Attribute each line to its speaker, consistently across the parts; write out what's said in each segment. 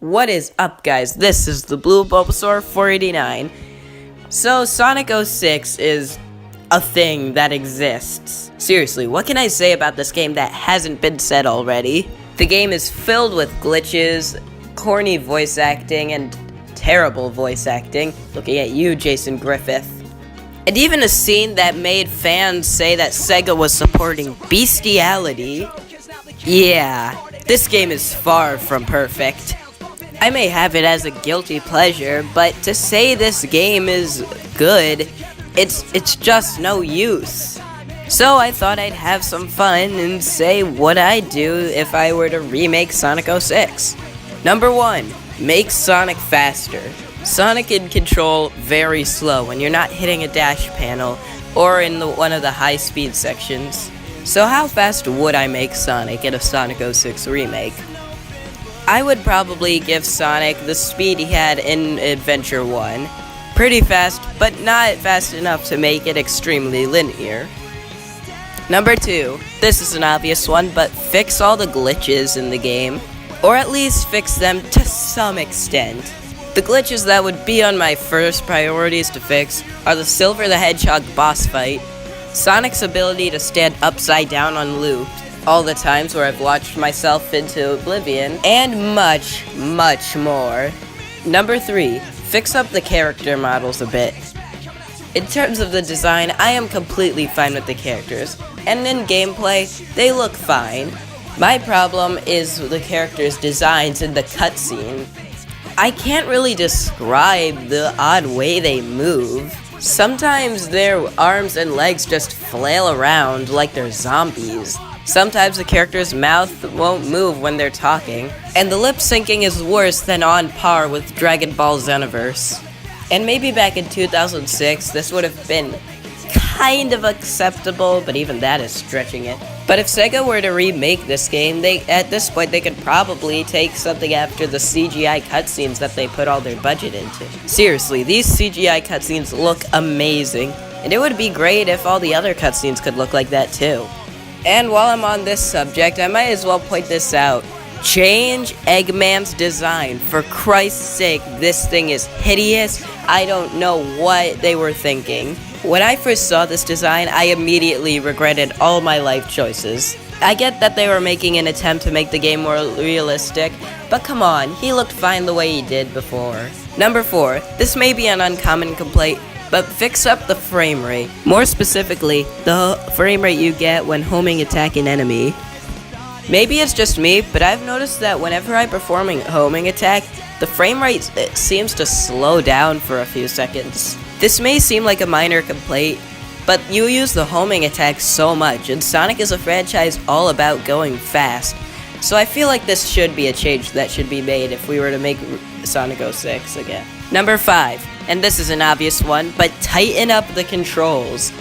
Speaker 1: What is up, guys? This is the Blue Bulbasaur 489. So, Sonic 06 is a thing that exists. Seriously, what can I say about this game that hasn't been said already? The game is filled with glitches, corny voice acting, and terrible voice acting. Looking at you, Jason Griffith. And even a scene that made fans say that Sega was supporting bestiality. Yeah, this game is far from perfect. I may have it as a guilty pleasure, but to say this game is good, it's just no use. So I thought I'd have some fun and say what I'd do if I were to remake Sonic 06. Number 1, make Sonic faster. Sonic can control very slow when you're not hitting a dash panel or in one of the high speed sections. So how fast would I make Sonic in a Sonic 06 remake? I would probably give Sonic the speed he had in Adventure 1. Pretty fast, but not fast enough to make it extremely linear. Number 2, this is an obvious one, but fix all the glitches in the game. Or at least fix them to some extent. The glitches that would be on my first priorities to fix are the Silver the Hedgehog boss fight, Sonic's ability to stand upside down on loop, all the times where I've launched myself into oblivion, and much, much more. Number 3, fix up the character models a bit. In terms of the design, I am completely fine with the characters, and in gameplay, they look fine. My problem is the characters' designs in the cutscene. I can't really describe the odd way they move. Sometimes their arms and legs just flail around like they're zombies. Sometimes the character's mouth won't move when they're talking, and the lip syncing is worse than on par with Dragon Ball Xenoverse. And maybe back in 2006, this would have been kind of acceptable, but even that is stretching it. But if Sega were to remake this game, at this point they could probably take something after the CGI cutscenes that they put all their budget into. Seriously, these CGI cutscenes look amazing, and it would be great if all the other cutscenes could look like that too. And while I'm on this subject, I might as well point this out. Change Eggman's design. For Christ's sake, this thing is hideous. I don't know what they were thinking. When I first saw this design, I immediately regretted all my life choices. I get that they were making an attempt to make the game more realistic, but come on, he looked fine the way he did before. Number 4, this may be an uncommon complaint, but fix up the frame rate. More specifically, the frame rate you get when homing attack an enemy. Maybe it's just me, but I've noticed that whenever I perform a homing attack, the frame rate seems to slow down for a few seconds. This may seem like a minor complaint, but you use the homing attack so much, and Sonic is a franchise all about going fast. So I feel like this should be a change that should be made if we were to make Sonic 06 again. Number 5, and this is an obvious one, but tighten up the controls.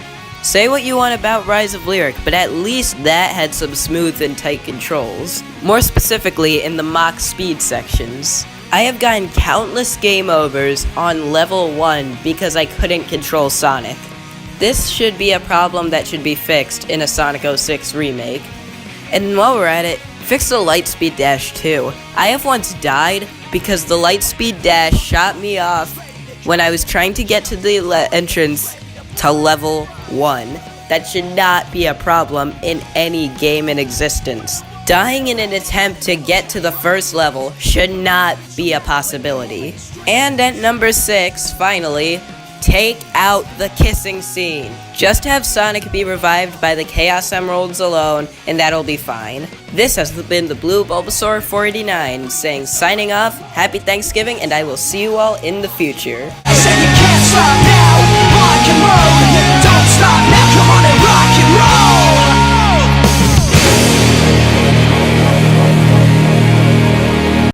Speaker 1: Say what you want about Rise of Lyric, but at least that had some smooth and tight controls. More specifically, in the Mach speed sections. I have gotten countless game overs on level 1 because I couldn't control Sonic. This should be a problem that should be fixed in a Sonic 06 remake. And while we're at it, fix the Lightspeed Dash too. I have once died because the Lightspeed Dash shot me off when I was trying to get to the entrance to level 1. That should not be a problem in any game in existence. Dying in an attempt to get to the first level should not be a possibility. And at number 6, finally, take out the kissing scene. Just have Sonic be revived by the Chaos Emeralds alone, and that'll be fine. This has been the Blue Bulbasaur 489, saying signing off, happy Thanksgiving, and I will see you all in the future.
Speaker 2: I said you can't stop now, rock and roll.